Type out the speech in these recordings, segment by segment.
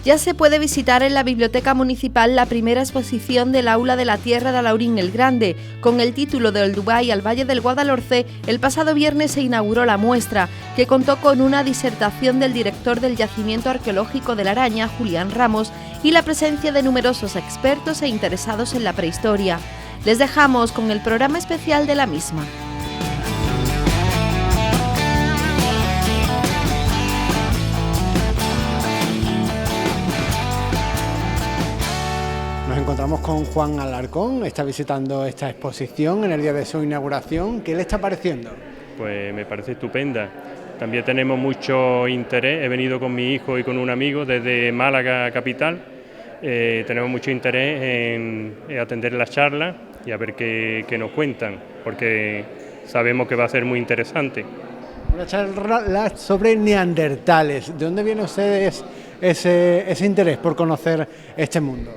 Ya se puede visitar en la Biblioteca Municipal la primera exposición del Aula de la Tierra de Alaurín el Grande. Con el título del Dubái al Valle del Guadalhorce, el pasado viernes se inauguró la muestra, que contó con una disertación del director del Yacimiento Arqueológico de la Araña, Julián Ramos, y la presencia de numerosos expertos e interesados en la prehistoria. Les dejamos con el programa especial de la misma. Nos encontramos con Juan Alarcón, está visitando esta exposición en el día de su inauguración. ¿Qué le está pareciendo? Pues me parece estupenda. También tenemos mucho interés, he venido con mi hijo y con un amigo desde Málaga capital. Tenemos mucho interés en atender las charlas y a ver qué nos cuentan, porque sabemos que va a ser muy interesante. Una charla sobre neandertales. ¿De dónde viene ustedes ese interés por conocer este mundo?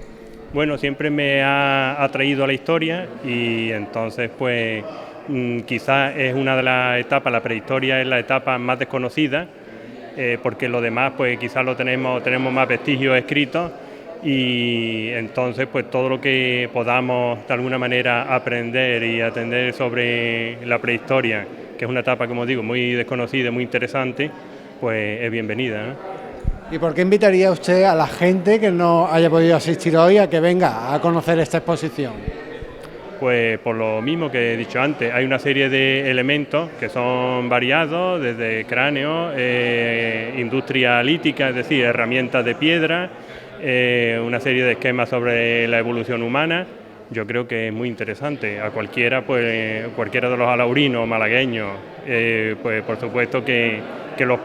Bueno, siempre me ha atraído la historia y entonces pues quizás es una de las etapas, la prehistoria es la etapa más desconocida, porque lo demás pues quizás lo tenemos más vestigios escritos y entonces pues todo lo que podamos de alguna manera aprender y atender sobre la prehistoria, que es una etapa, como digo, muy desconocida, muy interesante, pues es bienvenida, ¿no? ¿Y por qué invitaría usted a la gente que no haya podido asistir hoy a que venga a conocer esta exposición? Pues por lo mismo que he dicho antes, hay una serie de elementos que son variados, desde cráneos, industria lítica, es decir, herramientas de piedra, una serie de esquemas sobre la evolución humana. Yo creo que es muy interesante. A cualquiera, pues cualquiera de los alaurinos o malagueños, pues por supuesto que le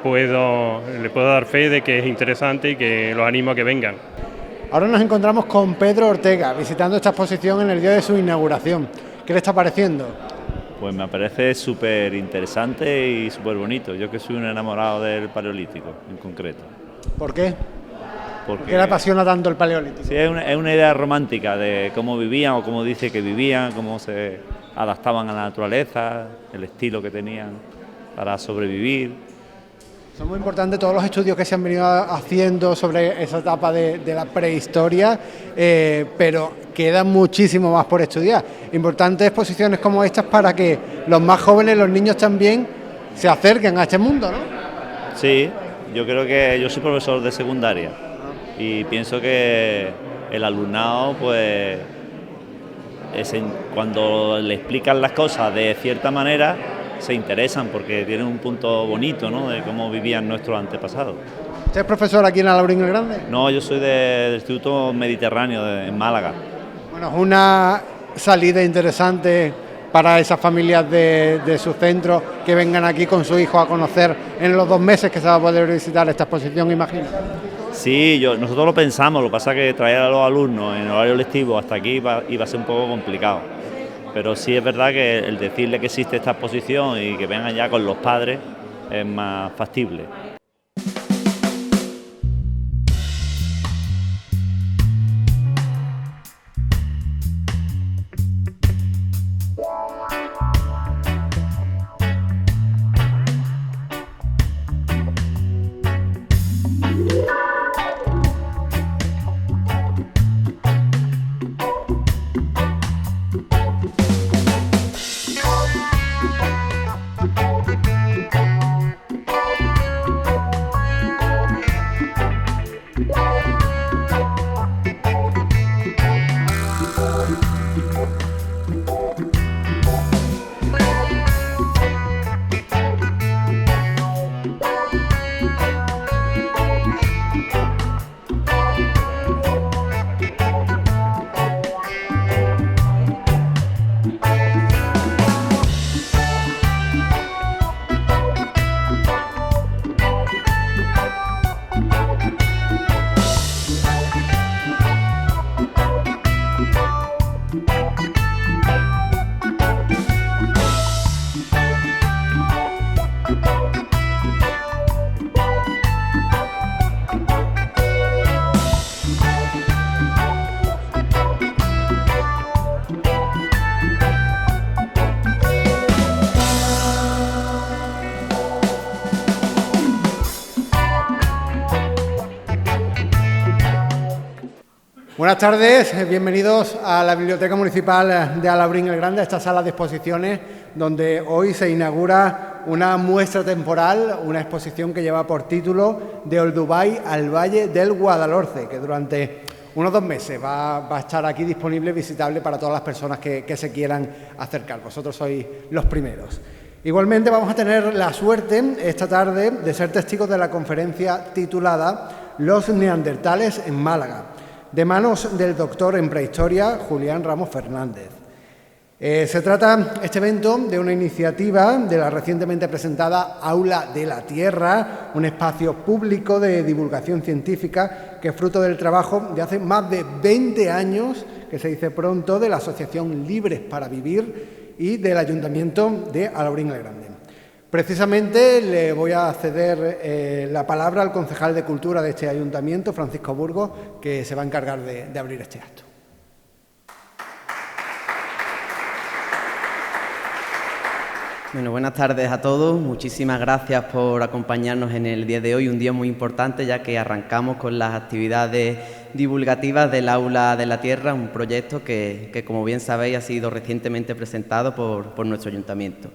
puedo dar fe de que es interesante y que los animo a que vengan. Ahora nos encontramos con Pedro Ortega, visitando esta exposición en el día de su inauguración. ¿Qué le está pareciendo? Pues me parece súper interesante y súper bonito. Yo que soy un enamorado del Paleolítico, en concreto. ¿Por qué? ¿Por qué le apasiona tanto el Paleolítico? Sí, es una idea romántica de cómo vivían o cómo dice que vivían, cómo se adaptaban a la naturaleza, el estilo que tenían para sobrevivir. Son muy importantes todos los estudios que se han venido haciendo sobre esa etapa de la prehistoria, pero queda muchísimo más por estudiar. Importantes exposiciones como estas para que los más jóvenes, los niños también, se acerquen a este mundo, ¿no? Sí, yo creo que yo soy profesor de secundaria y pienso que el alumnado, pues, cuando le explican las cosas de cierta manera, se interesan porque tienen un punto bonito, ¿no?, de cómo vivían nuestros antepasados. ¿Usted es profesor aquí en Alaurín el Grande? No, yo soy del Instituto Mediterráneo en Málaga. Bueno, es una salida interesante para esas familias de su centro que vengan aquí con su hijo a conocer en los 2 meses que se va a poder visitar esta exposición, imagino. Sí, nosotros lo pensamos, lo que pasa es que traer a los alumnos en horario lectivo hasta aquí iba a ser un poco complicado. Pero sí es verdad que el decirle que existe esta exposición y que vengan ya con los padres es más factible. Buenas tardes, bienvenidos a la Biblioteca Municipal de Alhaurín el Grande, a esta sala de exposiciones donde hoy se inaugura una muestra temporal, una exposición que lleva por título De Olduvai al Valle del Guadalhorce, que durante unos 2 meses va a estar aquí disponible, visitable para todas las personas que se quieran acercar. Vosotros sois los primeros. Igualmente vamos a tener la suerte esta tarde de ser testigos de la conferencia titulada Los neandertales en Málaga, de manos del doctor en prehistoria Julián Ramos Fernández. Se trata este evento de una iniciativa de la recientemente presentada Aula de la Tierra, un espacio público de divulgación científica que es fruto del trabajo de hace más de 20 años, que se dice pronto, de la Asociación Libres para Vivir y del Ayuntamiento de Alhaurín el Grande. Precisamente le voy a ceder la palabra al concejal de Cultura de este ayuntamiento, Francisco Burgos, que se va a encargar de abrir este acto. Bueno, buenas tardes a todos. Muchísimas gracias por acompañarnos en el día de hoy, un día muy importante ya que arrancamos con las actividades divulgativas del Aula de la Tierra, un proyecto que como bien sabéis, ha sido recientemente presentado por nuestro ayuntamiento.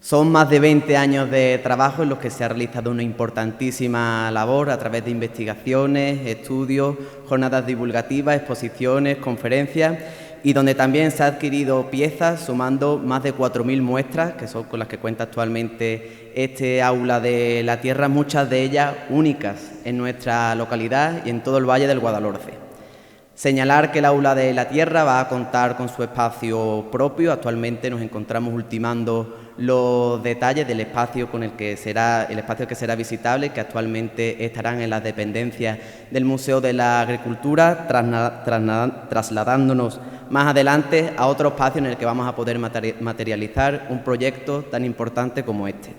Son más de 20 años de trabajo en los que se ha realizado una importantísima labor a través de investigaciones, estudios, jornadas divulgativas, exposiciones, conferencias, y donde también se han adquirido piezas sumando más de 4.000 muestras, que son con las que cuenta actualmente este Aula de la Tierra, muchas de ellas únicas en nuestra localidad y en todo el Valle del Guadalhorce. Señalar que el Aula de la Tierra va a contar con su espacio propio. Actualmente nos encontramos ultimando los detalles del espacio que será visitable, que actualmente estarán en las dependencias del Museo de la Agricultura, trasladándonos más adelante a otro espacio en el que vamos a poder materializar un proyecto tan importante como este.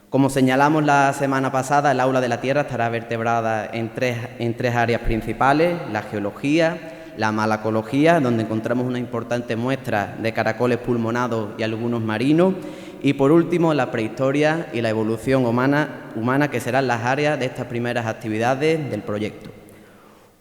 Como señalamos la semana pasada, el Aula de la Tierra estará vertebrada en tres áreas principales: la geología, la malacología, donde encontramos una importante muestra de caracoles pulmonados y algunos marinos, y por último la prehistoria y la evolución humana, que serán las áreas de estas primeras actividades del proyecto.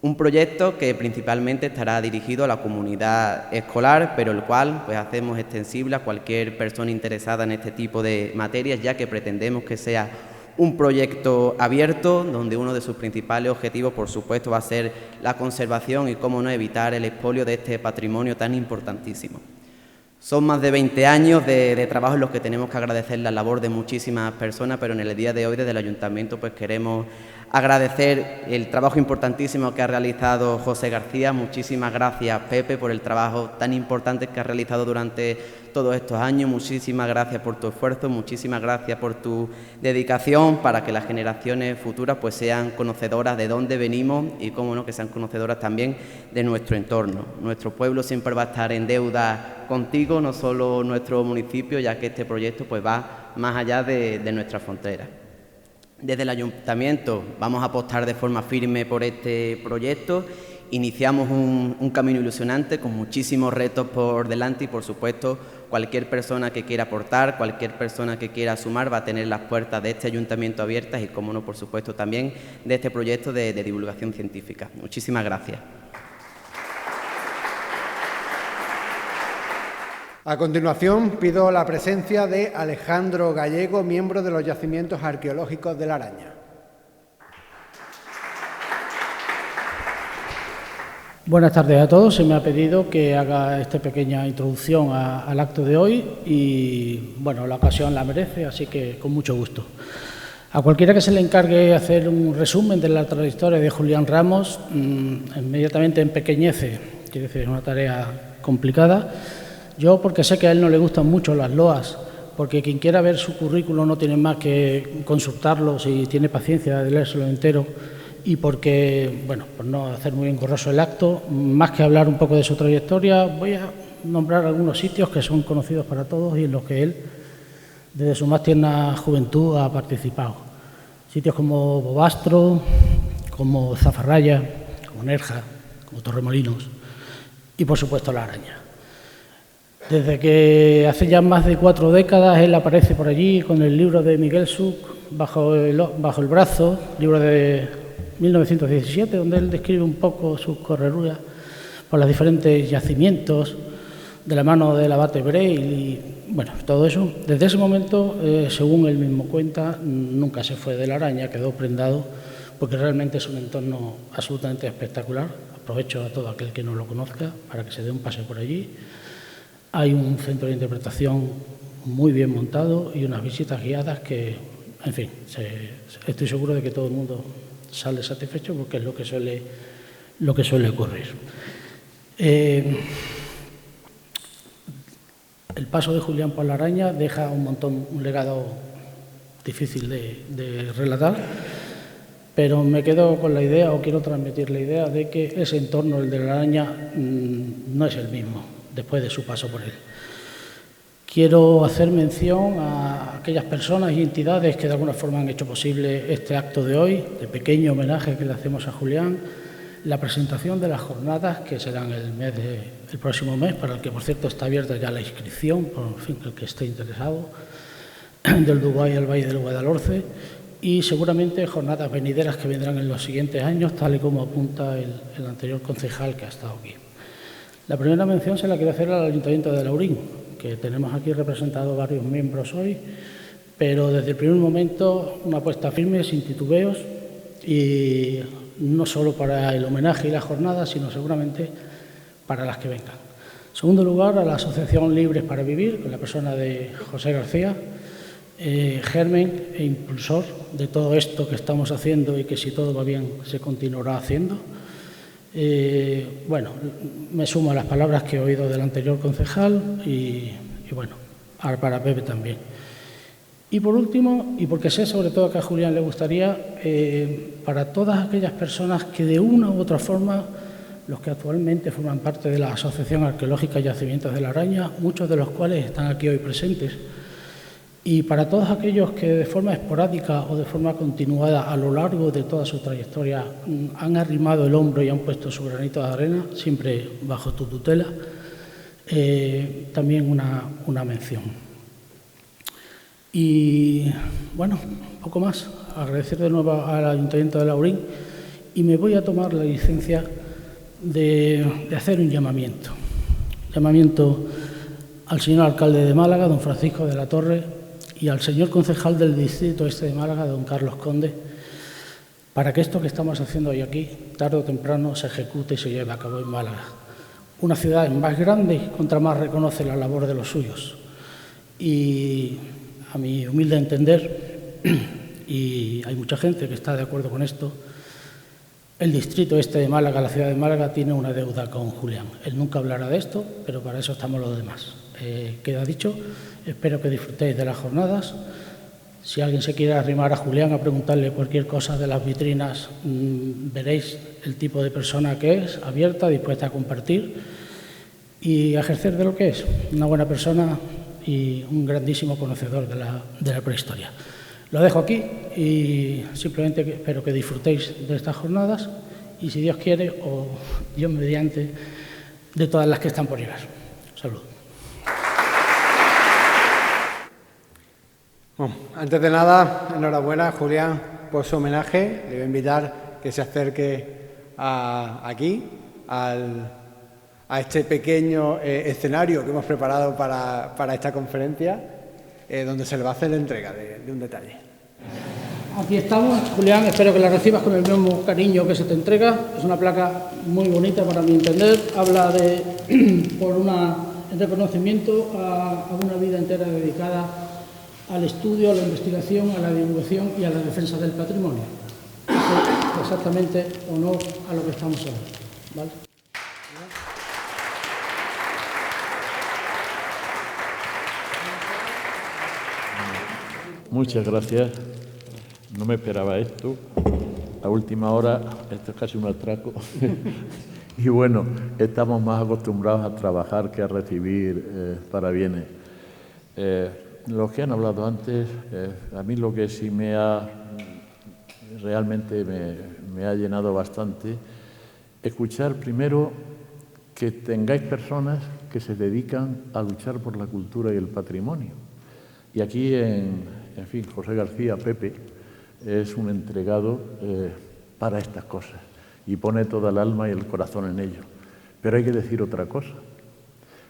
Un proyecto que principalmente estará dirigido a la comunidad escolar, pero el cual hacemos extensible a cualquier persona interesada en este tipo de materias, ya que pretendemos que sea un proyecto abierto, donde uno de sus principales objetivos, por supuesto, va a ser la conservación y, cómo no, evitar el expolio de este patrimonio tan importantísimo. Son más de 20 años de trabajo en los que tenemos que agradecer la labor de muchísimas personas, pero en el día de hoy desde el Ayuntamiento queremos agradecer el trabajo importantísimo que ha realizado José García. Muchísimas gracias, Pepe, por el trabajo tan importante que has realizado durante todos estos años. Muchísimas gracias por tu esfuerzo, muchísimas gracias por tu dedicación para que las generaciones futuras sean conocedoras de dónde venimos y, cómo no, que sean conocedoras también de nuestro entorno. Nuestro pueblo siempre va a estar en deuda contigo, no solo nuestro municipio, ya que este proyecto va más allá de nuestras fronteras. Desde el Ayuntamiento vamos a apostar de forma firme por este proyecto. Iniciamos un camino ilusionante con muchísimos retos por delante y, por supuesto, cualquier persona que quiera aportar, cualquier persona que quiera sumar va a tener las puertas de este Ayuntamiento abiertas y, cómo no, por supuesto, también de este proyecto de divulgación científica. Muchísimas gracias. A continuación, pido la presencia de Alejandro Gallego, miembro de los Yacimientos Arqueológicos de La Araña. Buenas tardes a todos. Se me ha pedido que haga esta pequeña introducción al acto de hoy y, bueno, la ocasión la merece, así que con mucho gusto. A cualquiera que se le encargue hacer un resumen de la trayectoria de Julián Ramos, inmediatamente empequeñece, quiere decir, es una tarea complicada. Yo, porque sé que a él no le gustan mucho las loas, porque quien quiera ver su currículum no tiene más que consultarlo si tiene paciencia de leérselo entero, y porque, bueno, por no hacer muy engorroso el acto, más que hablar un poco de su trayectoria, voy a nombrar algunos sitios que son conocidos para todos y en los que él, desde su más tierna juventud, ha participado. Sitios como Bobastro, como Zafarraya, como Nerja, como Torremolinos y, por supuesto, La Araña. Desde que hace ya más de 4 décadas él aparece por allí con el libro de Miguel Such bajo el brazo, libro de 1917, donde él describe un poco sus correrías por los diferentes yacimientos, de la mano del abate Breil y, bueno, todo eso. Desde ese momento, según él mismo cuenta, nunca se fue de La Araña, quedó prendado, porque realmente es un entorno absolutamente espectacular. Aprovecho a todo aquel que no lo conozca para que se dé un paseo por allí. Hay un centro de interpretación muy bien montado y unas visitas guiadas que, en fin, estoy seguro de que todo el mundo sale satisfecho porque es lo que suele ocurrir. El paso de Julián por La Araña deja un legado difícil de relatar, pero me quedo con la idea, o quiero transmitir la idea, de que ese entorno, el de La Araña, no es el mismo después de su paso por él. Quiero hacer mención a aquellas personas y entidades que de alguna forma han hecho posible este acto de hoy, de pequeño homenaje que le hacemos a Julián, la presentación de las jornadas que serán el próximo mes, para el que, por cierto, está abierta ya la inscripción, por fin, el que esté interesado, del Dubái al Valle del Guadalhorce, y seguramente jornadas venideras que vendrán en los siguientes años, tal y como apunta el anterior concejal que ha estado aquí. La primera mención se la quiero hacer al Ayuntamiento de Laurín, que tenemos aquí representados varios miembros hoy, pero desde el primer momento una apuesta firme, sin titubeos, y no solo para el homenaje y la jornada, sino seguramente para las que vengan. En segundo lugar, a la Asociación Libres para Vivir, con la persona de José García, germen e impulsor de todo esto que estamos haciendo y que, si todo va bien, se continuará haciendo. Bueno, me sumo a las palabras que he oído del anterior concejal y bueno, para Pepe también. Y por último, y porque sé sobre todo que a Julián le gustaría, para todas aquellas personas que de una u otra forma, los que actualmente forman parte de la Asociación Arqueológica Yacimientos de La Araña, muchos de los cuales están aquí hoy presentes, y para todos aquellos que de forma esporádica o de forma continuada a lo largo de toda su trayectoria han arrimado el hombro y han puesto su granito de arena, siempre bajo tu tutela, también una mención. Y bueno, poco más. Agradecer de nuevo al Ayuntamiento de Laurín y me voy a tomar la licencia de hacer un llamamiento. Llamamiento al señor alcalde de Málaga, don Francisco de la Torre, y al señor concejal del distrito este de Málaga, don Carlos Conde, para que esto que estamos haciendo hoy aquí, tarde o temprano, se ejecute y se lleve a cabo en Málaga. Una ciudad más grande, contra más reconoce la labor de los suyos. Y a mi humilde entender, y hay mucha gente que está de acuerdo con esto, el distrito este de Málaga, la ciudad de Málaga, tiene una deuda con Julián. Él nunca hablará de esto, pero para eso estamos los demás. Queda dicho, espero que disfrutéis de las jornadas. Si alguien se quiere arrimar a Julián a preguntarle cualquier cosa de las vitrinas, veréis el tipo de persona que es, abierta, dispuesta a compartir y a ejercer de lo que es, una buena persona y un grandísimo conocedor de la prehistoria. Lo dejo aquí y simplemente espero que disfrutéis de estas jornadas y, si Dios quiere, o Dios mediante, de todas las que están por llegar. Salud. Bueno, antes de nada, enhorabuena, Julián, por su homenaje. Le voy a invitar que se acerque aquí, a este pequeño escenario que hemos preparado para esta conferencia, donde se le va a hacer la entrega de un detalle. Aquí estamos, Julián, espero que la recibas con el mismo cariño que se te entrega. Es una placa muy bonita para mi entender, habla por un reconocimiento a una vida entera dedicada al estudio, a la investigación, a la divulgación y a la defensa del patrimonio. Exactamente honor a lo que estamos hablando, ¿vale? Muchas gracias. No me esperaba esto. A última hora, esto es casi un atraco. Y bueno, estamos más acostumbrados a trabajar que a recibir parabienes. Los que han hablado antes, a mí lo que sí realmente me ha llenado bastante, escuchar primero que tengáis personas que se dedican a luchar por la cultura y el patrimonio. Y aquí, en fin, José García, Pepe, es un entregado para estas cosas y pone toda el alma y el corazón en ello. Pero hay que decir otra cosa.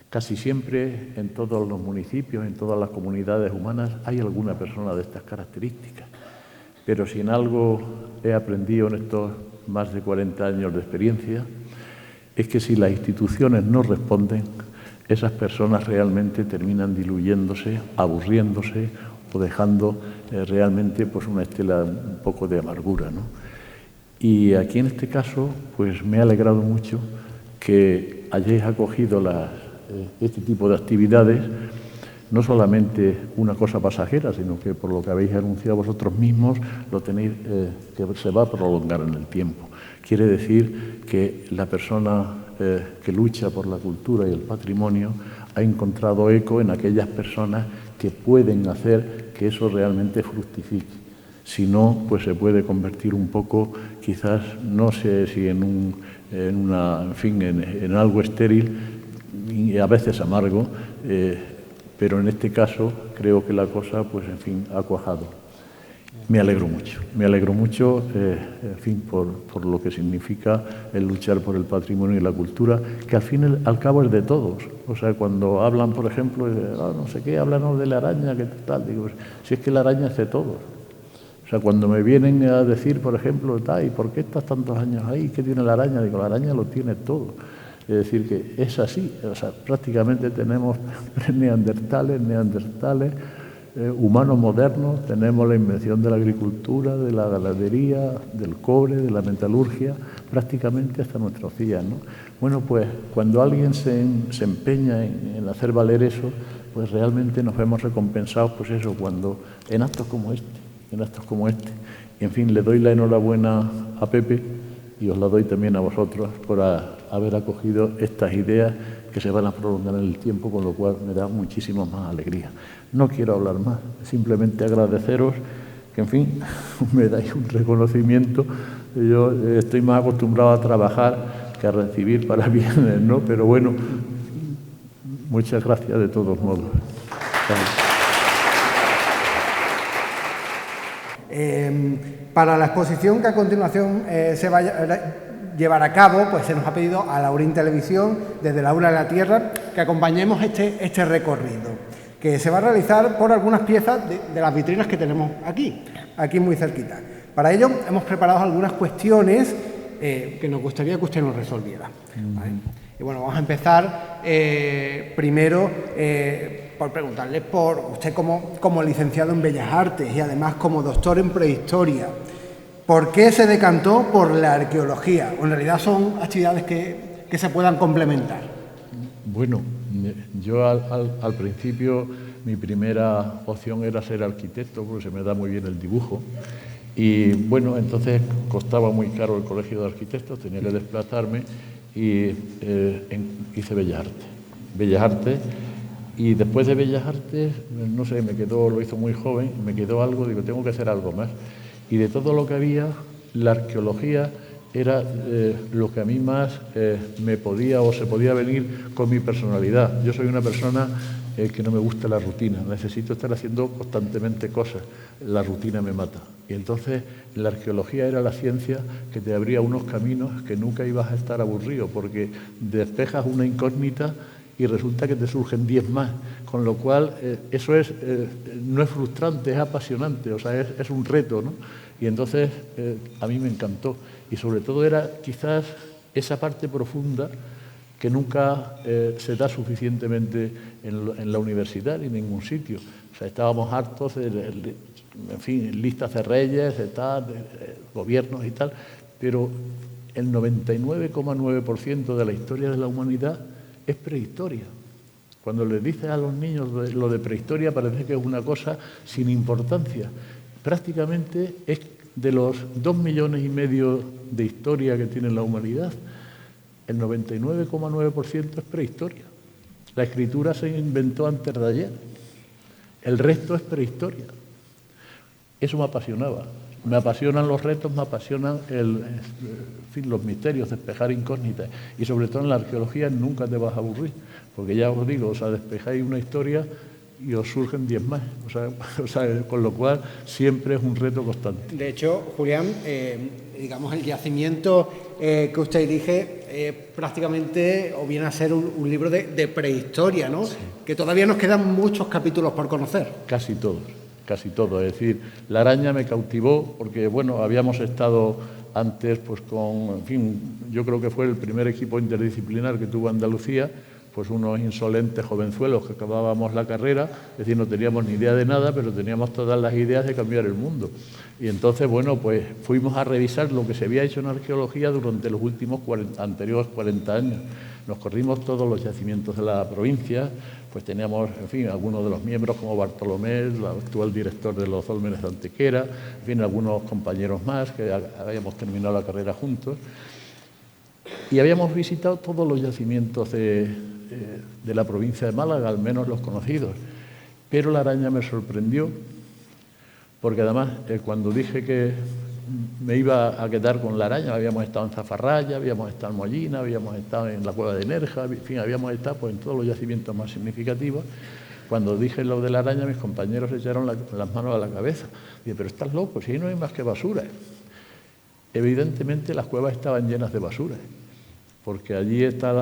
Casi siempre en todos los municipios, en todas las comunidades humanas, hay alguna persona de estas características. Pero si en algo he aprendido en estos más de 40 años de experiencia, es que si las instituciones no responden, esas personas realmente terminan diluyéndose, aburriéndose o dejando realmente pues una estela un poco de amargura, ¿no? Y aquí en este caso, pues me ha alegrado mucho que hayáis acogido este tipo de actividades, no solamente una cosa pasajera, sino que por lo que habéis anunciado vosotros mismos, lo tenéis que se va a prolongar en el tiempo. Quiere decir que la persona que lucha por la cultura y el patrimonio ha encontrado eco en aquellas personas que pueden hacer que eso realmente fructifique. Si no, pues se puede convertir un poco, quizás, no sé si en algo estéril y a veces amargo, pero en este caso creo que la cosa, pues en fin, ha cuajado. Me alegro mucho, en fin, por lo que significa el luchar por el patrimonio y la cultura, que al fin y al cabo es de todos. O sea, cuando hablan, por ejemplo, no sé qué, háblanos de la araña, ¿qué tal? Digo, si es que la araña es de todos. O sea, cuando me vienen a decir, por ejemplo, ¿y por qué estás tantos años ahí? ¿Qué tiene la araña? Digo, la araña lo tiene todo. Es decir, que es así. O sea, prácticamente tenemos neandertales, humanos modernos, tenemos la invención de la agricultura, de la ganadería, del cobre, de la metalurgia, prácticamente hasta nuestros días, ¿no? Bueno, pues cuando alguien se empeña en hacer valer eso, pues realmente nos vemos recompensados, pues eso, cuando en actos como este. En fin, le doy la enhorabuena a Pepe y os la doy también a vosotros por haber acogido estas ideas que se van a prolongar en el tiempo, con lo cual me da muchísima más alegría. No quiero hablar más, simplemente agradeceros que, en fin, me dais un reconocimiento. Yo estoy más acostumbrado a trabajar que a recibir para bienes, ¿no? Pero bueno, muchas gracias de todos modos. Para la exposición que a continuación se va a llevar a cabo, pues se nos ha pedido a Laurín Televisión, desde la Aula de la Tierra, que acompañemos este recorrido, que se va a realizar por algunas piezas de las vitrinas que tenemos aquí muy cerquita. Para ello hemos preparado algunas cuestiones que nos gustaría que usted nos resolviera. ¿Vale? Y bueno, vamos a empezar primero por preguntarle por usted como licenciado en Bellas Artes y además como doctor en prehistoria, ¿por qué se decantó por la arqueología? ¿O en realidad son actividades que se puedan complementar? Bueno, yo al principio mi primera opción era ser arquitecto, porque se me da muy bien el dibujo. Y bueno, entonces costaba muy caro el colegio de arquitectos, tenía que desplazarme y hice Bellas Artes. Y después de Bellas Artes, no sé, lo hizo muy joven, me quedó algo, digo, tengo que hacer algo más. Y de todo lo que había, la arqueología era lo que a mí más me podía o se podía venir con mi personalidad. Yo soy una persona que no me gusta la rutina, necesito estar haciendo constantemente cosas, la rutina me mata. Y entonces la arqueología era la ciencia que te abría unos caminos que nunca ibas a estar aburrido, porque despejas una incógnita y resulta que te surgen 10 más, con lo cual eso no es frustrante, es apasionante, o sea, es un reto, ¿no? Y entonces a mí me encantó, y sobre todo era quizás esa parte profunda que nunca se da suficientemente en la universidad ni en ningún sitio. O sea, estábamos hartos de listas de reyes, de gobiernos y tal, pero el 99,9% de la historia de la humanidad es prehistoria. Cuando les dices a los niños lo de prehistoria parece que es una cosa sin importancia. Prácticamente es de los 2,5 millones de historia que tiene la humanidad, el 99,9% es prehistoria. La escritura se inventó antes de ayer. El resto es prehistoria. Eso me apasionaba. Me apasionan los retos, me apasionan los misterios, despejar incógnitas. Y sobre todo en la arqueología nunca te vas a aburrir, porque ya os digo, o sea, despejáis una historia y os surgen 10 más. O sea, con lo cual siempre es un reto constante. De hecho, Julián, digamos, el yacimiento que usted dirige prácticamente o viene a ser un libro de prehistoria, ¿no? Sí. Que todavía nos quedan muchos capítulos por conocer. Casi todos. Es decir, la araña me cautivó porque, bueno, habíamos estado antes pues con, en fin, yo creo que fue el primer equipo interdisciplinar que tuvo Andalucía, pues unos insolentes jovenzuelos que acabábamos la carrera, es decir, no teníamos ni idea de nada, pero teníamos todas las ideas de cambiar el mundo. Y entonces, bueno, pues fuimos a revisar lo que se había hecho en arqueología durante los últimos anteriores 40 años. Nos corrimos todos los yacimientos de la provincia, pues teníamos, en fin, algunos de los miembros como Bartolomé, el actual director de los Dólmenes de Antequera, en fin, algunos compañeros más que habíamos terminado la carrera juntos. Y habíamos visitado todos los yacimientos de la provincia de Málaga, al menos los conocidos. Pero la araña me sorprendió, porque además cuando dije que me iba a quedar con la araña, habíamos estado en Zafarraya, habíamos estado en Mollina, habíamos estado en la Cueva de Nerja, en fin, habíamos estado pues, en todos los yacimientos más significativos. Cuando dije lo de la araña, mis compañeros se echaron las manos a la cabeza. Dije, pero estás loco, si ahí no hay más que basura. Evidentemente las cuevas estaban llenas de basura, porque allí está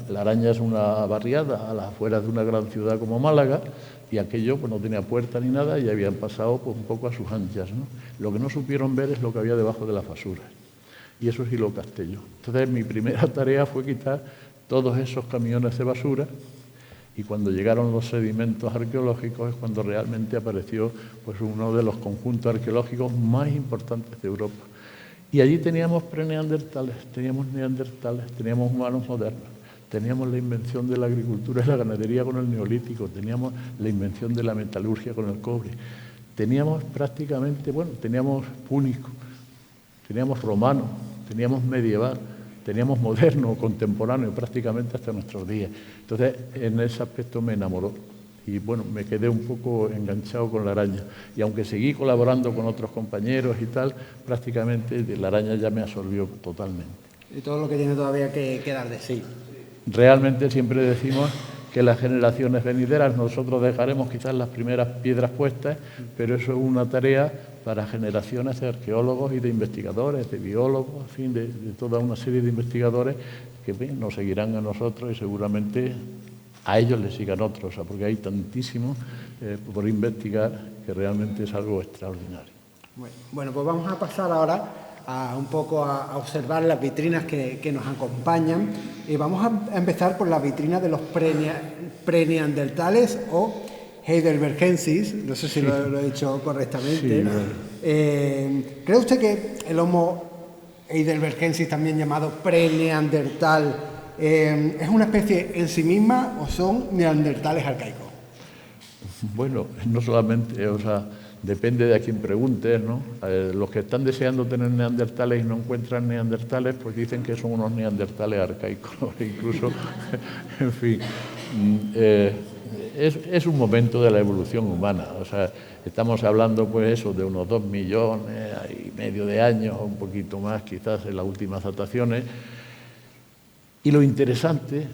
la araña es una barriada a las afueras de una gran ciudad como Málaga, y aquello pues no tenía puerta ni nada y habían pasado pues, un poco a sus anchas, ¿no? Lo que no supieron ver es lo que había debajo de las basuras, y eso sí lo capté yo. Entonces mi primera tarea fue quitar todos esos camiones de basura, y cuando llegaron los sedimentos arqueológicos es cuando realmente apareció pues, uno de los conjuntos arqueológicos más importantes de Europa. Y allí teníamos preneandertales, teníamos neandertales, teníamos humanos modernos, teníamos la invención de la agricultura y la ganadería con el neolítico, teníamos la invención de la metalurgia con el cobre, teníamos prácticamente, bueno, teníamos púnico, teníamos romano, teníamos medieval, teníamos moderno, contemporáneo, prácticamente hasta nuestros días. Entonces, en ese aspecto me enamoró. Y bueno, me quedé un poco enganchado con la araña. Y aunque seguí colaborando con otros compañeros y tal, prácticamente la araña ya me absorbió totalmente. Y todo lo que tiene todavía que dar de sí. Realmente siempre decimos que las generaciones venideras, nosotros dejaremos quizás las primeras piedras puestas, pero eso es una tarea para generaciones de arqueólogos y de investigadores, de biólogos, en fin, de toda una serie de investigadores que bien, nos seguirán a nosotros y seguramente a ellos les sigan otros, porque hay tantísimo por investigar que realmente es algo extraordinario. Bueno, pues vamos a pasar ahora un poco a observar las vitrinas que nos acompañan. Y vamos a empezar por la vitrina de los preneandertales o heidelbergensis, no sé si lo he dicho correctamente. Sí, bueno. ¿Cree usted que el Homo heidelbergensis, también llamado preneandertal, es una especie en sí misma o son neandertales arcaicos? Bueno, no solamente, o sea, depende de a quién preguntes, ¿no? Los que están deseando tener neandertales y no encuentran neandertales, pues dicen que son unos neandertales arcaicos, incluso, en fin, es un momento de la evolución humana, o sea, estamos hablando pues eso de unos 2,5 millones de años, o un poquito más quizás en las últimas dataciones. Y lo interesante,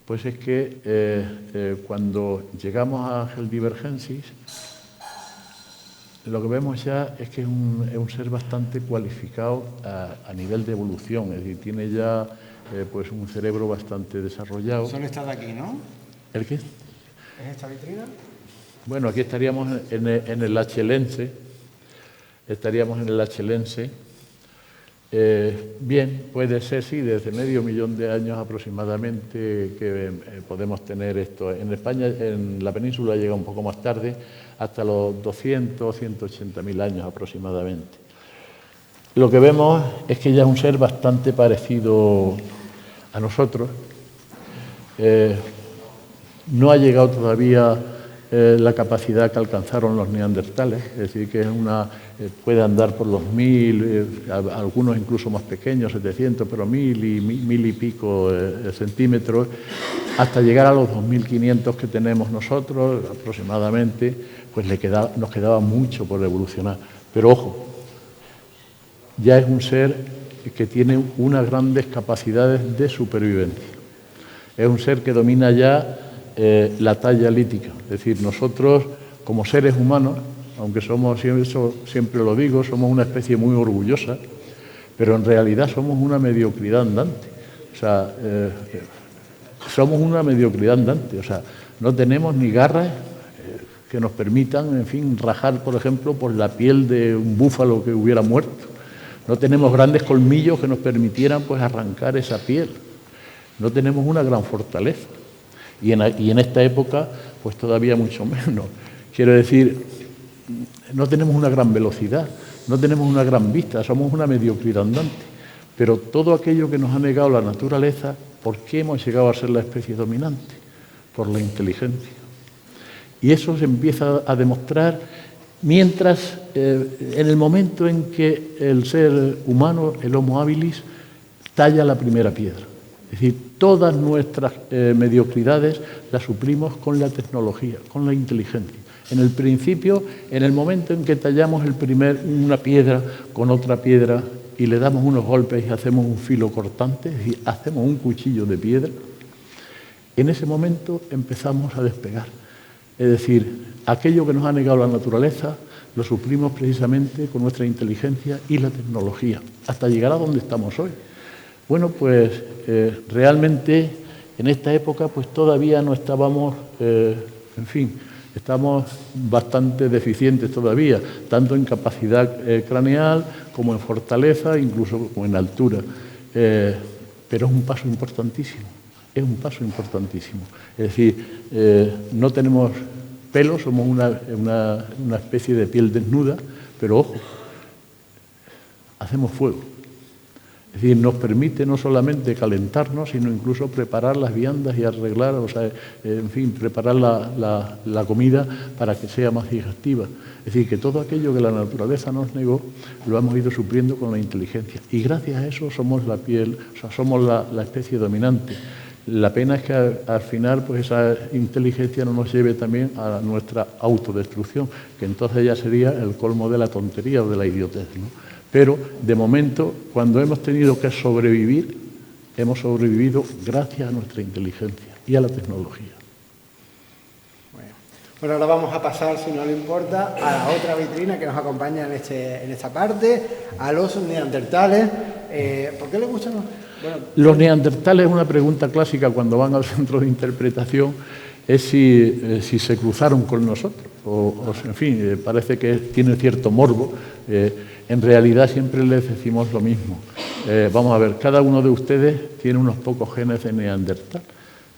pues es que cuando llegamos a heidelbergensis, lo que vemos ya es que es un ser bastante cualificado a nivel de evolución, es decir, tiene ya pues un cerebro bastante desarrollado. Son estas de aquí, ¿no? ¿El qué? ¿Es esta vitrina? Bueno, aquí estaríamos en el achelense, bien, puede ser, sí, desde 500.000 de años aproximadamente que podemos tener esto. En España, en la península llega un poco más tarde, hasta los 200 o 180.000 años aproximadamente. Lo que vemos es que ya es un ser bastante parecido a nosotros. No ha llegado todavía la capacidad que alcanzaron los neandertales, es decir, que es puede andar por los 1000, algunos incluso más pequeños, 700, pero 1000 y pico centímetros, hasta llegar a los 2500 que tenemos nosotros aproximadamente, pues nos quedaba mucho por evolucionar. Pero ojo, ya es un ser que tiene unas grandes capacidades de supervivencia. Es un ser que domina ya la talla lítica. Es decir, nosotros como seres humanos, aunque somos, eso siempre lo digo, somos una especie muy orgullosa, pero en realidad somos una mediocridad andante. O sea, somos una mediocridad andante. O sea, no tenemos ni garras que nos permitan, en fin, rajar, por ejemplo, por la piel de un búfalo que hubiera muerto. No tenemos grandes colmillos que nos permitieran, pues, arrancar esa piel. No tenemos una gran fortaleza. Y en esta época, pues todavía mucho menos. Quiero decir, no tenemos una gran velocidad, no tenemos una gran vista, somos una mediocridad andante. Pero todo aquello que nos ha negado la naturaleza, ¿por qué hemos llegado a ser la especie dominante? Por la inteligencia. Y eso se empieza a demostrar mientras, en el momento en que el ser humano, el Homo habilis, talla la primera piedra. Es decir, todas nuestras mediocridades las suplimos con la tecnología, con la inteligencia. En el principio, en el momento en que tallamos una piedra con otra piedra y le damos unos golpes y hacemos un filo cortante, es decir, hacemos un cuchillo de piedra, en ese momento empezamos a despegar. Es decir, aquello que nos ha negado la naturaleza lo suplimos precisamente con nuestra inteligencia y la tecnología, hasta llegar a donde estamos hoy. Bueno, pues realmente en esta época pues todavía no estábamos, en fin, estamos bastante deficientes todavía, tanto en capacidad craneal como en fortaleza, incluso como en altura. Pero es un paso importantísimo, es un paso importantísimo. Es decir, no tenemos pelo, somos una especie de piel desnuda, pero ojo, hacemos fuego. Es decir, nos permite no solamente calentarnos, sino incluso preparar las viandas y arreglar, o sea, en fin, preparar la comida para que sea más digestiva. Es decir, que todo aquello que la naturaleza nos negó lo hemos ido supliendo con la inteligencia. Y gracias a eso somos la piel, o sea, somos la especie dominante. La pena es que al final pues esa inteligencia no nos lleve también a nuestra autodestrucción, que entonces ya sería el colmo de la tontería o de la idiotez, ¿no? Pero, de momento, cuando hemos tenido que sobrevivir, hemos sobrevivido gracias a nuestra inteligencia y a la tecnología. Bueno, ahora vamos a pasar, si no le importa, a la otra vitrina que nos acompaña en esta parte, a los neandertales. ¿Por qué les gustan? Bueno, los neandertales es una pregunta clásica cuando van al centro de interpretación, es si se cruzaron con nosotros, o en fin, parece que tiene cierto morbo. En realidad siempre les decimos lo mismo. Vamos a ver, cada uno de ustedes tiene unos pocos genes de neandertal.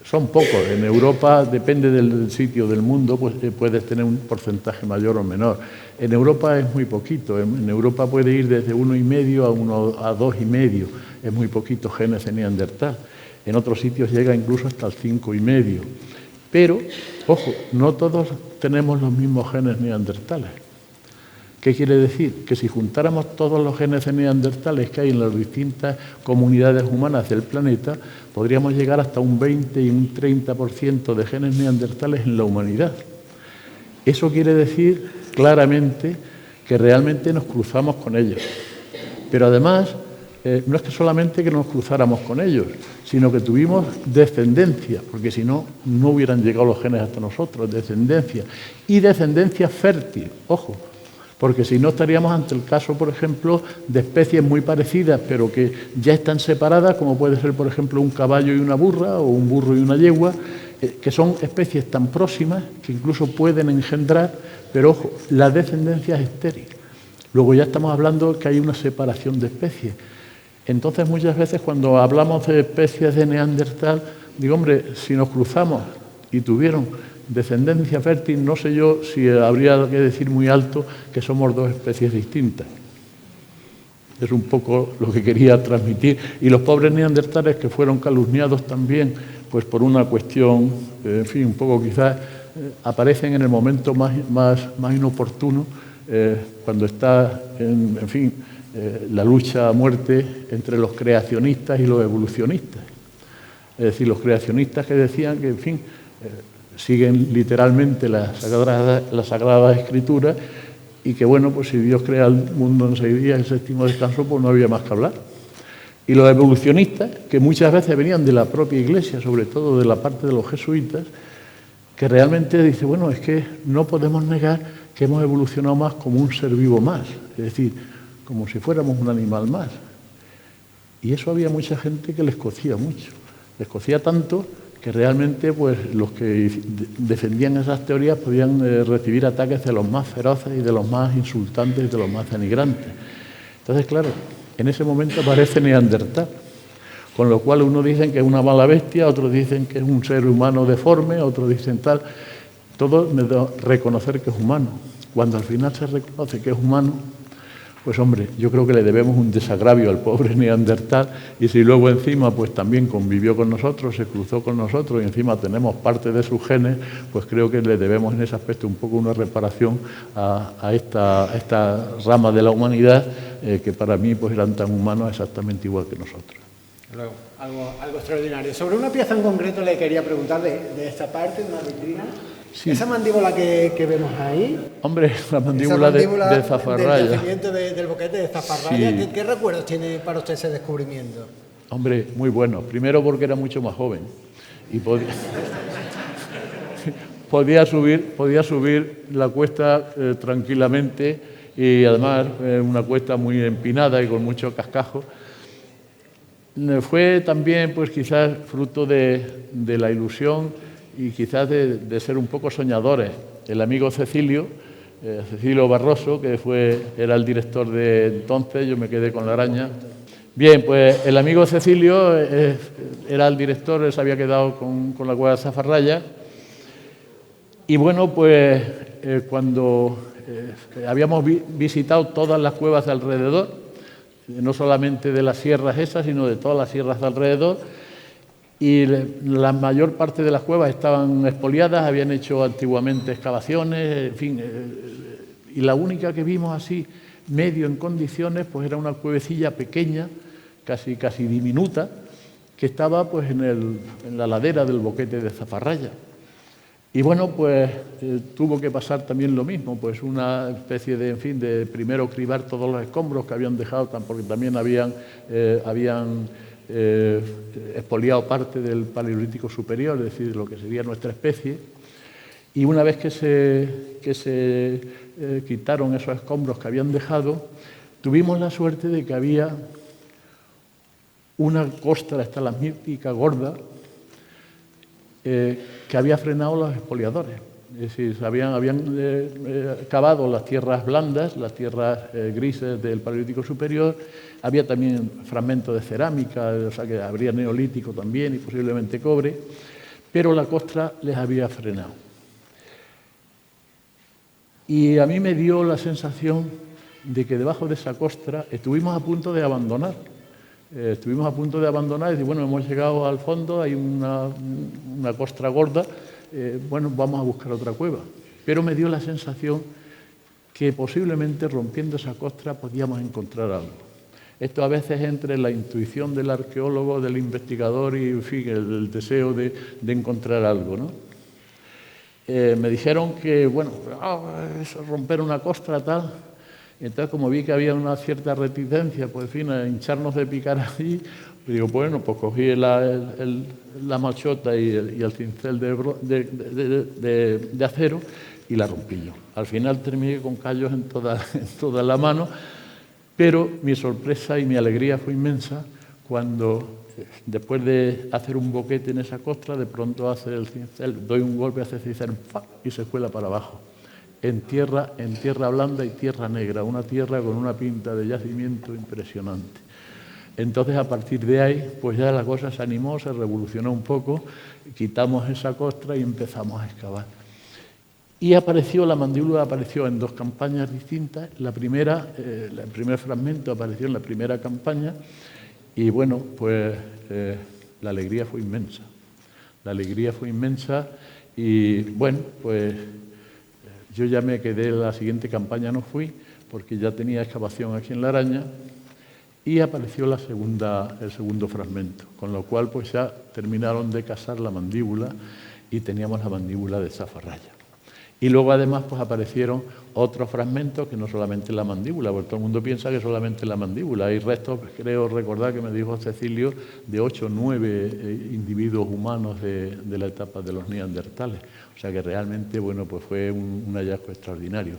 Son pocos. En Europa, depende del sitio del mundo, pues puedes tener un porcentaje mayor o menor. En Europa es muy poquito. En Europa puede ir desde 1,5 a 2,5. Es muy poquito genes de neandertal. En otros sitios llega incluso hasta el 5,5. Pero, ojo, no todos tenemos los mismos genes neandertales. ¿Qué quiere decir? Que si juntáramos todos los genes de neandertales que hay en las distintas comunidades humanas del planeta, podríamos llegar hasta un 20 y un 30% de genes neandertales en la humanidad. Eso quiere decir claramente que realmente nos cruzamos con ellos. Pero además, no es que solamente que nos cruzáramos con ellos, sino que tuvimos descendencia, porque si no, no hubieran llegado los genes hasta nosotros, descendencia. Y descendencia fértil, ojo. Porque si no estaríamos ante el caso, por ejemplo, de especies muy parecidas, pero que ya están separadas, como puede ser, por ejemplo, un caballo y una burra, o un burro y una yegua, que son especies tan próximas que incluso pueden engendrar, pero ojo, la descendencia es estéril. Luego ya estamos hablando que hay una separación de especies. Entonces, muchas veces cuando hablamos de especies de Neandertal, digo, hombre, si nos cruzamos y tuvieron descendencia fértil, no sé yo si habría que decir muy alto que somos dos especies distintas. Es un poco lo que quería transmitir. Y los pobres neandertales que fueron calumniados también, pues por una cuestión, en fin, un poco quizás, aparecen en el momento más inoportuno, cuando está, en fin, la lucha a muerte entre los creacionistas y los evolucionistas. Es decir, los creacionistas que decían que, en fin, siguen literalmente la Sagrada Escritura y que, bueno, pues si Dios crea el mundo en 6 días, el séptimo descanso, pues no había más que hablar. Y los evolucionistas, que muchas veces venían de la propia Iglesia, sobre todo de la parte de los jesuitas, que realmente dice, bueno, es que no podemos negar que hemos evolucionado más como un ser vivo más, es decir, como si fuéramos un animal más. Y eso había mucha gente que les cocía mucho, les cocía tanto que realmente pues, los que defendían esas teorías podían recibir ataques de los más feroces y de los más insultantes y de los más denigrantes. Entonces, claro, en ese momento aparece Neandertal, con lo cual unos dicen que es una mala bestia, otros dicen que es un ser humano deforme, otros dicen tal. Todo me da reconocer que es humano. Cuando al final se reconoce que es humano, pues hombre, yo creo que le debemos un desagravio al pobre Neandertal, y si luego encima pues también convivió con nosotros, se cruzó con nosotros y encima tenemos parte de sus genes, pues creo que le debemos en ese aspecto un poco una reparación a esta rama de la humanidad que para mí pues eran tan humanos exactamente igual que nosotros. Luego, algo extraordinario. Sobre una pieza en concreto le quería preguntar de esta parte, de una vitrina. Sí. Esa mandíbula que vemos ahí. Hombre, la mandíbula de zafarraya. Del yacimiento del boquete de zafarraya. Sí. ¿Qué recuerdos tiene para usted ese descubrimiento? Hombre, muy bueno. Primero porque era mucho más joven y podía subir la cuesta tranquilamente, y además una cuesta muy empinada y con mucho cascajo. Fue también, pues quizás, fruto de la ilusión y quizás de ser un poco soñadores. El amigo Cecilio Barroso, que era el director de entonces, yo me quedé con la araña. Bien, pues el amigo Cecilio era el director, él se había quedado con la cueva de Zafarraya. Y bueno, pues cuando habíamos visitado todas las cuevas de alrededor, no solamente de las sierras esas, sino de todas las sierras de alrededor, y la mayor parte de las cuevas estaban expoliadas, habían hecho antiguamente excavaciones, en fin, y la única que vimos así, medio en condiciones, pues era una cuevecilla pequeña, casi diminuta, que estaba pues en la ladera del boquete de Zafarraya. Y bueno, pues tuvo que pasar también lo mismo, pues una especie de primero cribar todos los escombros que habían dejado, porque también habían expoliado parte del Paleolítico superior, es decir, lo que sería nuestra especie. Y una vez que se quitaron esos escombros que habían dejado, tuvimos la suerte de que había una costra estalagmítica gorda que había frenado los expoliadores. Es decir, habían cavado las tierras blandas, las tierras grises del Paleolítico superior, había también fragmentos de cerámica, o sea que habría neolítico también y posiblemente cobre, pero la costra les había frenado. Y a mí me dio la sensación de que debajo de esa costra estuvimos a punto de abandonar. Y decir, bueno, hemos llegado al fondo, hay una costra gorda, bueno, vamos a buscar otra cueva. Pero me dio la sensación que posiblemente rompiendo esa costra podíamos encontrar algo. Esto a veces entre la intuición del arqueólogo, del investigador y, en fin, el deseo de encontrar algo, ¿no? Me dijeron que, bueno, eso, romper una costra tal. Entonces, como vi que había una cierta reticencia, pues, en fin, a hincharnos de picar allí, digo, bueno, pues cogí la machota y el cincel de acero y la rompí yo. Al final terminé con callos en toda la mano, pero mi sorpresa y mi alegría fue inmensa cuando, después de hacer un boquete en esa costra, de pronto hace el cincel, doy un golpe, hace el cincel y se cuela para abajo. En tierra blanda y tierra negra, una tierra con una pinta de yacimiento impresionante. Entonces, a partir de ahí, pues ya la cosa se animó, se revolucionó un poco, quitamos esa costra y empezamos a excavar. Y la mandíbula apareció en dos campañas distintas. El primer fragmento apareció en la primera campaña y, bueno, pues la alegría fue inmensa. Y, bueno, pues yo ya me quedé, la siguiente campaña no fui, porque ya tenía excavación aquí en La Araña, y apareció el segundo fragmento, con lo cual pues ya terminaron de casar la mandíbula y teníamos la mandíbula de Zafarraya. Y luego además pues aparecieron otros fragmentos que no solamente la mandíbula, porque todo el mundo piensa que solamente la mandíbula. Hay restos, creo recordar que me dijo Cecilio, de 8 o 9 individuos humanos de la etapa de los neandertales. O sea que realmente, bueno, pues fue un hallazgo extraordinario.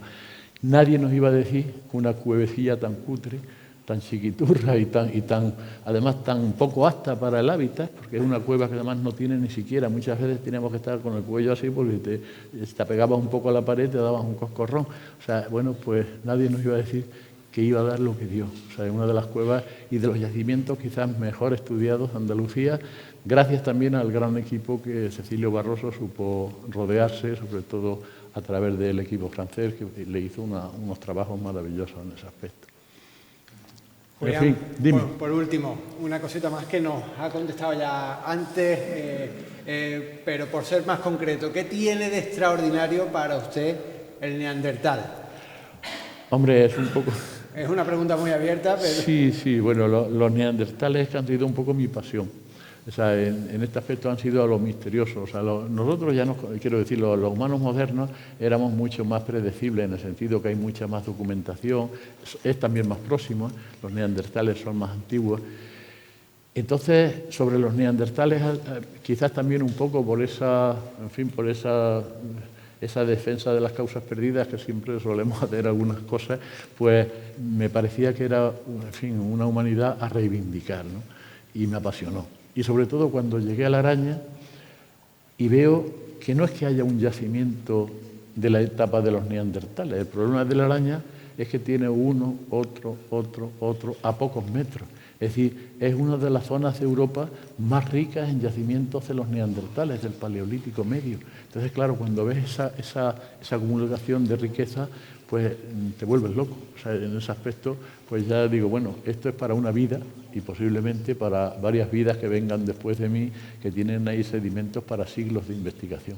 Nadie nos iba a decir que una cuevecilla tan cutre, tan chiquiturra y tan además tan poco apta para el hábitat, porque es una cueva que además no tiene ni siquiera, muchas veces teníamos que estar con el cuello así porque te pegabas un poco a la pared, te dabas un coscorrón. O sea, bueno, pues nadie nos iba a decir que iba a dar lo que dio. O sea, es una de las cuevas y de los yacimientos quizás mejor estudiados de Andalucía, gracias también al gran equipo que Cecilio Barroso supo rodearse, sobre todo a través del equipo francés, que le hizo unos trabajos maravillosos en ese aspecto. Julián, en fin, dime. Por último, una cosita más que nos ha contestado ya antes, pero por ser más concreto, ¿qué tiene de extraordinario para usted el neandertal? Hombre, es un poco... Es una pregunta muy abierta, pero... Sí, bueno, los neandertales han sido un poco mi pasión. O sea, en este aspecto han sido a lo misterioso. O sea, nosotros ya quiero decir, los humanos modernos éramos mucho más predecibles en el sentido que hay mucha más documentación, es también más próximo, los neandertales son más antiguos. Entonces, sobre los neandertales, quizás también un poco por esa defensa de las causas perdidas, que siempre solemos hacer algunas cosas, pues me parecía que era, en fin, una humanidad a reivindicar, ¿no? Y me apasionó. Y sobre todo cuando llegué a la araña y veo que no es que haya un yacimiento de la etapa de los neandertales, el problema de la araña es que tiene uno, otro, a pocos metros. Es decir, es una de las zonas de Europa más ricas en yacimientos de los neandertales, del Paleolítico Medio. Entonces, claro, cuando ves esa acumulación de riqueza, pues te vuelves loco. O sea, en ese aspecto, pues ya digo, bueno, esto es para una vida y posiblemente para varias vidas que vengan después de mí, que tienen ahí sedimentos para siglos de investigación.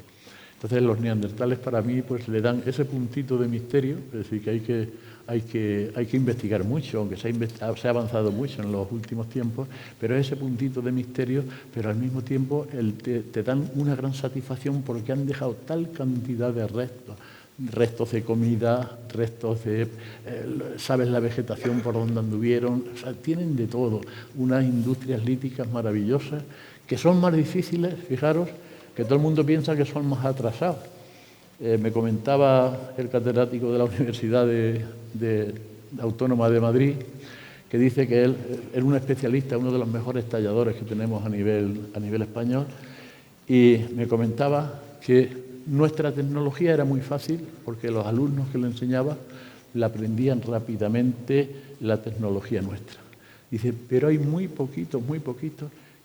Entonces, los neandertales para mí pues le dan ese puntito de misterio, es decir, que hay que investigar mucho, aunque se ha avanzado mucho en los últimos tiempos, pero ese puntito de misterio, pero al mismo tiempo te dan una gran satisfacción porque han dejado tal cantidad de restos de comida, restos de... sabes la vegetación por donde anduvieron, o sea, tienen de todo, unas industrias líticas maravillosas, que son más difíciles, fijaros, que todo el mundo piensa que son más atrasados. Me comentaba el catedrático de la Universidad Autónoma de Madrid, que dice que él era un especialista, uno de los mejores talladores que tenemos a nivel español, y me comentaba que nuestra tecnología era muy fácil porque los alumnos que le enseñaba la aprendían rápidamente la tecnología nuestra. Dice, pero hay muy poquitos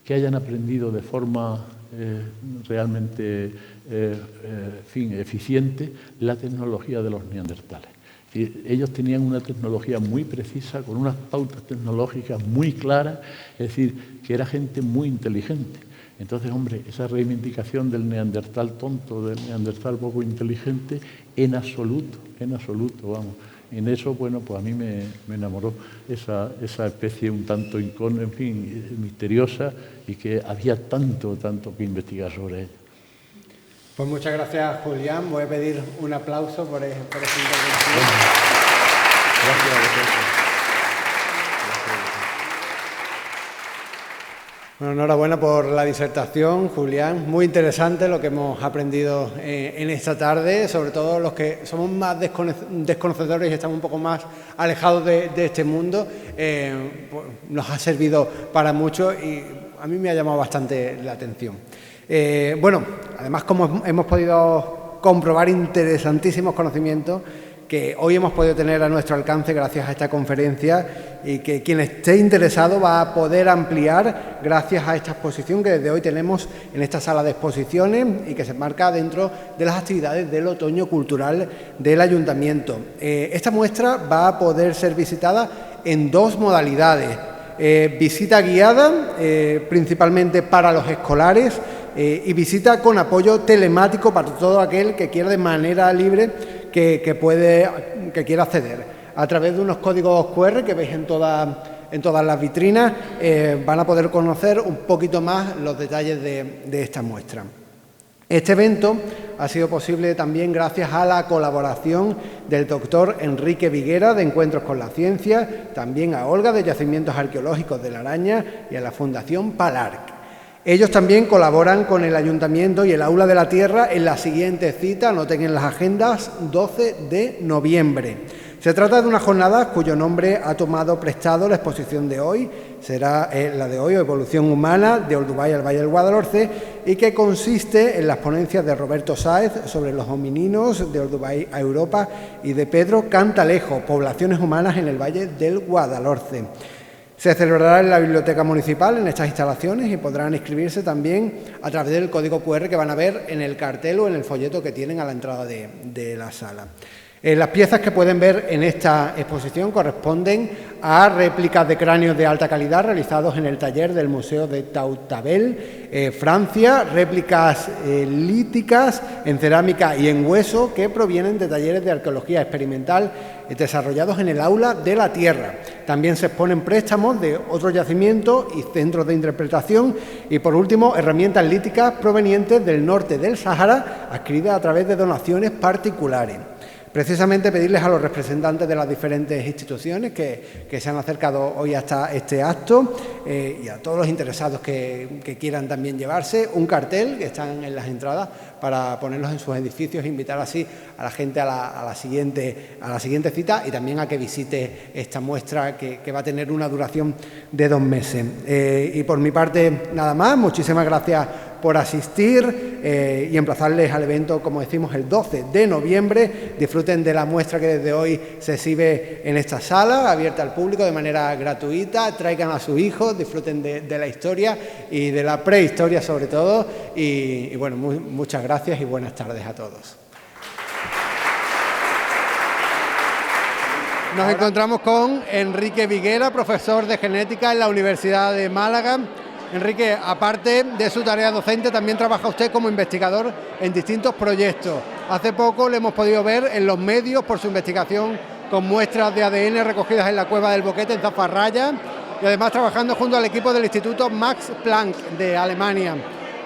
que hayan aprendido de forma realmente eficiente la tecnología de los neandertales. Y ellos tenían una tecnología muy precisa, con unas pautas tecnológicas muy claras, es decir, que era gente muy inteligente. Entonces, hombre, esa reivindicación del neandertal tonto, del neandertal poco inteligente, en absoluto, vamos. En eso, bueno, pues a mí me enamoró esa especie un tanto misteriosa y que había tanto que investigar sobre ella. Pues muchas gracias, Julián. Voy a pedir un aplauso por esta intervención. Gracias a vosotros. Bueno, enhorabuena por la disertación, Julián. Muy interesante lo que hemos aprendido en esta tarde, sobre todo los que somos más desconocedores y estamos un poco más alejados de este mundo. Pues nos ha servido para mucho y a mí me ha llamado bastante la atención. Bueno, además, como hemos podido comprobar interesantísimos conocimientos que hoy hemos podido tener a nuestro alcance gracias a esta conferencia y que quien esté interesado va a poder ampliar gracias a esta exposición que desde hoy tenemos en esta sala de exposiciones y que se enmarca dentro de las actividades del otoño cultural del Ayuntamiento. Esta muestra va a poder ser visitada en dos modalidades. Visita guiada, principalmente para los escolares, y visita con apoyo telemático para todo aquel que quiera de manera libre que quiera acceder. A través de unos códigos QR que veis en todas las vitrinas, van a poder conocer un poquito más los detalles de esta muestra. Este evento ha sido posible también gracias a la colaboración del doctor Enrique Viguera de Encuentros con la Ciencia, también a Olga de Yacimientos Arqueológicos de La Araña y a la Fundación Palarc. Ellos también colaboran con el Ayuntamiento y el Aula de la Tierra en la siguiente cita, anoten en las agendas, 12 de noviembre. Se trata de una jornada cuyo nombre ha tomado prestado la exposición de hoy, será la de hoy, Evolución Humana, de Olduvai al Valle del Guadalhorce, y que consiste en las ponencias de Roberto Sáez sobre los homininos de Olduvai a Europa y de Pedro Cantalejo, Poblaciones Humanas en el Valle del Guadalhorce. Se celebrará en la Biblioteca Municipal, en estas instalaciones, y podrán inscribirse también a través del código QR que van a ver en el cartel o en el folleto que tienen a la entrada de la sala. Las piezas que pueden ver en esta exposición corresponden a réplicas de cráneos de alta calidad realizados en el taller del Museo de Tautabel, Francia, réplicas líticas en cerámica y en hueso que provienen de talleres de arqueología experimental desarrollados en el Aula de la Tierra. También se exponen préstamos de otros yacimientos y centros de interpretación y, por último, herramientas líticas provenientes del norte del Sáhara, adquiridas a través de donaciones particulares. Precisamente pedirles a los representantes de las diferentes instituciones que se han acercado hoy hasta este acto y a todos los interesados que quieran también llevarse un cartel que están en las entradas para ponerlos en sus edificios e invitar así a la gente a la siguiente cita y también a que visite esta muestra que va a tener una duración de 2 meses. Y por mi parte nada más, muchísimas gracias por asistir y emplazarles al evento, como decimos, el 12 de noviembre. Disfruten de la muestra que desde hoy se exhibe en esta sala, abierta al público de manera gratuita. Traigan a sus hijos, disfruten de la historia y de la prehistoria sobre todo. Y bueno, muchas gracias y buenas tardes a todos. Nos encontramos con Enrique Viguera, profesor de genética en la Universidad de Málaga. Enrique, aparte de su tarea docente, también trabaja usted como investigador en distintos proyectos. Hace poco le hemos podido ver en los medios por su investigación con muestras de ADN recogidas en la Cueva del Boquete, en Zafarraya, y además trabajando junto al equipo del Instituto Max Planck de Alemania.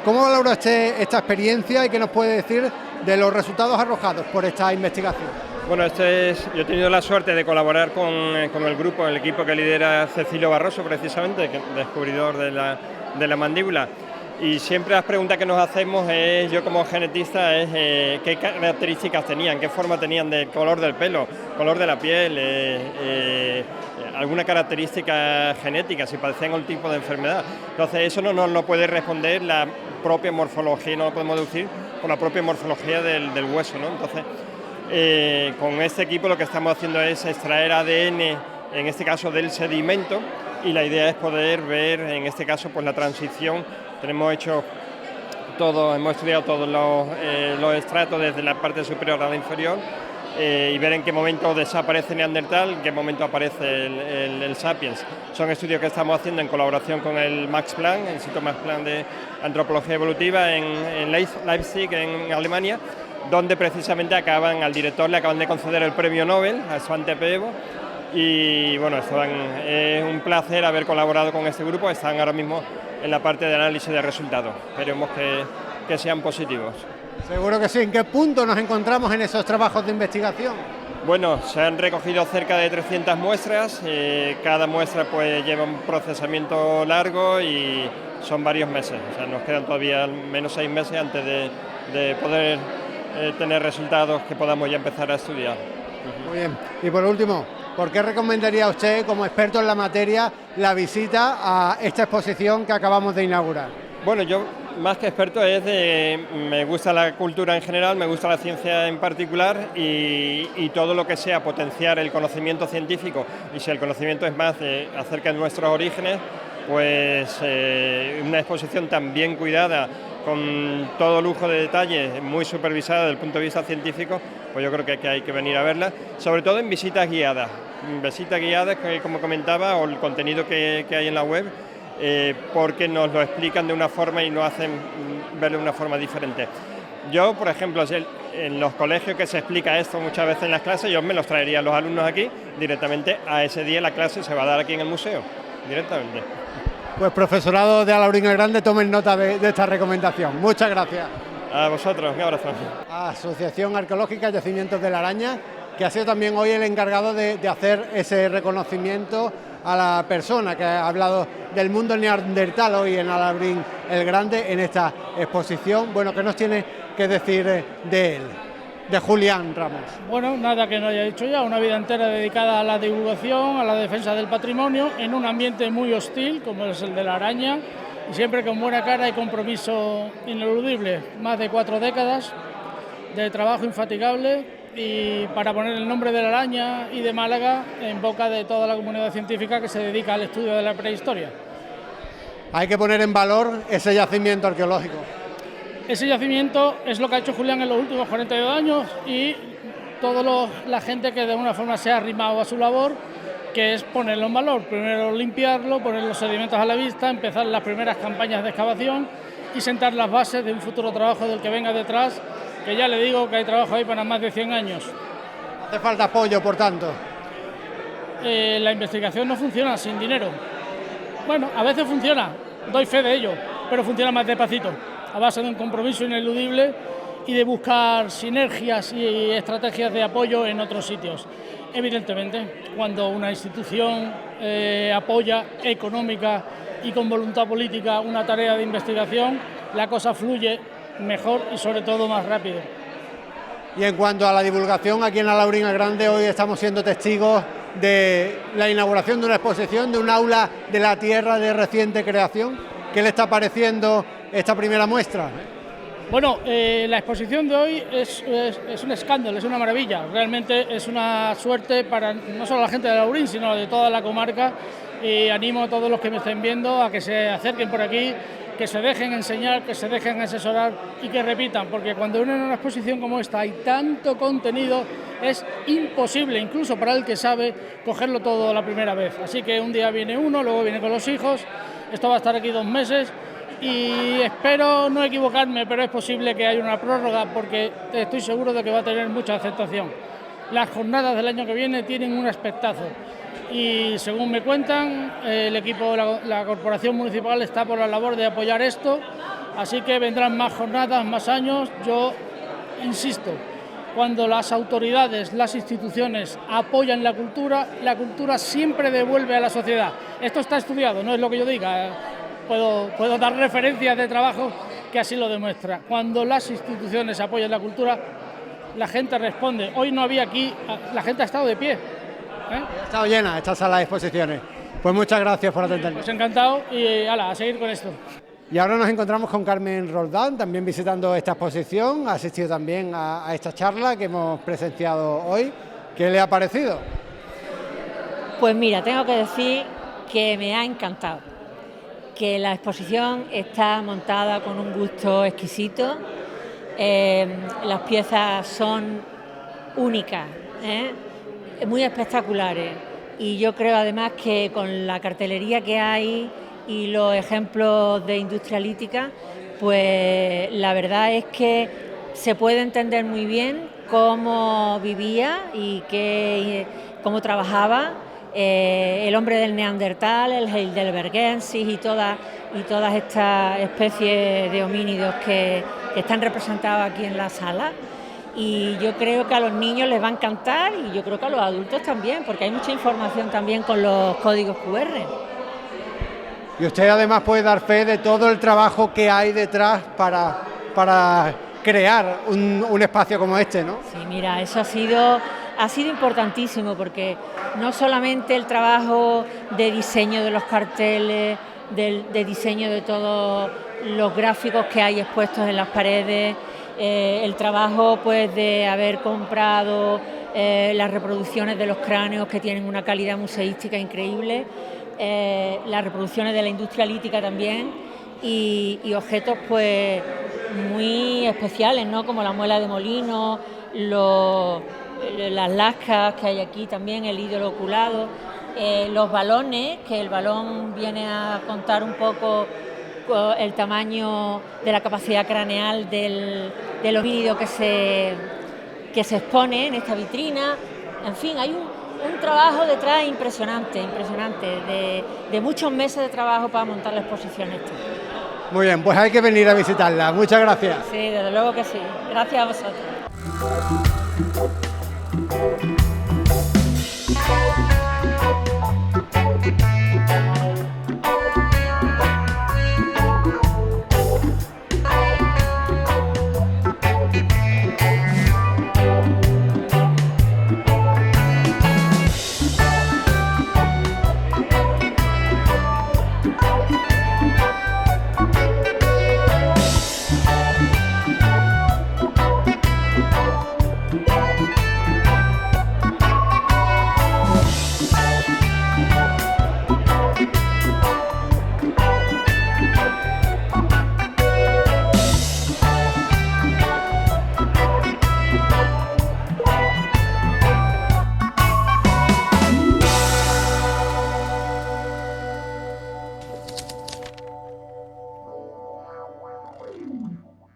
¿Cómo valora usted esta experiencia y qué nos puede decir de los resultados arrojados por esta investigación? Bueno, yo he tenido la suerte de colaborar con el grupo, el equipo que lidera Cecilio Barroso, precisamente, descubridor de la mandíbula. Y siempre las preguntas que nos hacemos, yo como genetista, es qué características tenían, qué forma tenían de color del pelo, color de la piel, alguna característica genética, si padecían algún tipo de enfermedad. Entonces eso no puede responder la propia morfología, no lo podemos deducir por la propia morfología del hueso, ¿no? Entonces, con este equipo lo que estamos haciendo es extraer ADN, en este caso del sedimento, y la idea es poder ver, en este caso, pues la transición. Hemos estudiado todos los estratos desde la parte superior a la inferior y ver en qué momento desaparece Neandertal, en qué momento aparece el Sapiens. Son estudios que estamos haciendo en colaboración con el Max Planck, el Instituto Max Planck de Antropología Evolutiva en Leipzig, en Alemania, donde precisamente al director le acaban de conceder el premio Nobel, a Svante Pääbo, y bueno, es un placer haber colaborado con este grupo. Están ahora mismo en la parte de análisis de resultados, esperemos que sean positivos. Seguro que sí. ¿En qué punto nos encontramos en esos trabajos de investigación? Bueno, se han recogido cerca de 300 muestras, cada muestra pues lleva un procesamiento largo y son varios meses, o sea, nos quedan todavía al menos 6 meses antes de poder tener resultados que podamos ya empezar a estudiar. Muy bien. Y por último, ¿por qué recomendaría usted, como experto en la materia, la visita a esta exposición que acabamos de inaugurar? Bueno, yo más que experto me gusta la cultura en general, me gusta la ciencia en particular y todo lo que sea potenciar el conocimiento científico, y si el conocimiento es más acerca de nuestros orígenes, pues una exposición tan bien cuidada, con todo lujo de detalles, muy supervisada desde el punto de vista científico, pues yo creo que hay que venir a verla, sobre todo en visitas guiadas, que como comentaba, o el contenido que hay en la web, porque nos lo explican de una forma y nos hacen verlo de una forma diferente. Yo, por ejemplo, en los colegios que se explica esto muchas veces en las clases, yo me los traería a los alumnos aquí, directamente a ese día la clase se va a dar aquí en el museo, directamente. Pues profesorado de Alhaurín el Grande, tomen nota de esta recomendación. Muchas gracias. A vosotros, un abrazo. Asociación Arqueológica Yacimientos de la Araña, que ha sido también hoy el encargado de hacer ese reconocimiento a la persona que ha hablado del mundo neandertal hoy en Alhaurín el Grande en esta exposición. Bueno, ¿qué nos tiene que decir de él, de Julián Ramos? Bueno, nada que no haya dicho ya, una vida entera dedicada a la divulgación, a la defensa del patrimonio, en un ambiente muy hostil como es el de la araña, y siempre con buena cara y compromiso ineludible. Más de 4 décadas de trabajo infatigable y para poner el nombre de la araña y de Málaga en boca de toda la comunidad científica que se dedica al estudio de la prehistoria. Hay que poner en valor ese yacimiento arqueológico. Ese yacimiento es lo que ha hecho Julián en los últimos 42 años y toda la gente que de alguna forma se ha arrimado a su labor, que es ponerlo en valor. Primero limpiarlo, poner los sedimentos a la vista, empezar las primeras campañas de excavación y sentar las bases de un futuro trabajo del que venga detrás, que ya le digo que hay trabajo ahí para más de 100 años. Hace falta apoyo, por tanto. La investigación no funciona sin dinero. Bueno, a veces funciona, doy fe de ello, pero funciona más despacito, a base de un compromiso ineludible y de buscar sinergias y estrategias de apoyo en otros sitios. Evidentemente, cuando una institución apoya económica y con voluntad política una tarea de investigación, la cosa fluye mejor y sobre todo más rápido. Y en cuanto a la divulgación, aquí en Alhaurín el Grande hoy estamos siendo testigos de la inauguración de una exposición, de un aula de la tierra de reciente creación. ¿Qué le está pareciendo esta primera muestra? Bueno, la exposición de hoy es un escándalo, es una maravilla. Realmente es una suerte para no solo la gente de Alhaurín, sino de toda la comarca. Y animo a todos los que me estén viendo a que se acerquen por aquí, que se dejen enseñar, que se dejen asesorar y que repitan, porque cuando uno en una exposición como esta hay tanto contenido, es imposible, incluso para el que sabe, cogerlo todo la primera vez. Así que un día viene uno, luego viene con los hijos, esto va a estar aquí 2 meses y espero no equivocarme, pero es posible que haya una prórroga porque estoy seguro de que va a tener mucha aceptación. Las jornadas del año que viene tienen un aspectazo. Y según me cuentan, el equipo, la corporación municipal está por la labor de apoyar esto, así que vendrán más jornadas, más años. Yo insisto, cuando las autoridades, las instituciones apoyan la cultura siempre devuelve a la sociedad. Esto está estudiado, no es lo que yo diga, puedo dar referencias de trabajo que así lo demuestra. Cuando las instituciones apoyan la cultura, la gente responde. Hoy no había aquí, la gente ha estado de pie. Ha estado llena esta sala de exposiciones. Pues muchas gracias por atendernos. Pues encantado y a seguir con esto. Y ahora nos encontramos con Carmen Roldán, también visitando esta exposición, ha asistido también a esta charla que hemos presenciado hoy. ¿Qué le ha parecido? Pues mira, tengo que decir que me ha encantado, que la exposición está montada con un gusto exquisito, las piezas son únicas, muy espectaculares, y yo creo además que con la cartelería que hay y los ejemplos de industria lítica, pues la verdad es que se puede entender muy bien cómo vivía y cómo trabajaba el hombre del Neandertal, el Heidelbergensis y todas estas especies de homínidos que están representados aquí en la sala. Y yo creo que a los niños les va a encantar y yo creo que a los adultos también, porque hay mucha información también con los códigos QR. Y usted además puede dar fe de todo el trabajo que hay detrás para crear un espacio como este, ¿no? Sí, mira, eso ha sido importantísimo, porque no solamente el trabajo de diseño de los carteles, de diseño de todos los gráficos que hay expuestos en las paredes, el trabajo pues de haber comprado las reproducciones de los cráneos que tienen una calidad museística increíble, las reproducciones de la industria lítica también y objetos pues muy especiales, ¿no? Como la muela de molino, las lascas que hay aquí también, el ídolo oculado, los balones, que el balón viene a contar un poco el tamaño de la capacidad craneal del homínido que se expone en esta vitrina. En fin, hay un trabajo detrás impresionante, de muchos meses de trabajo para montar la exposición esta. Muy bien, pues hay que venir a visitarla. Muchas gracias. Sí, desde luego que sí. Gracias a vosotros.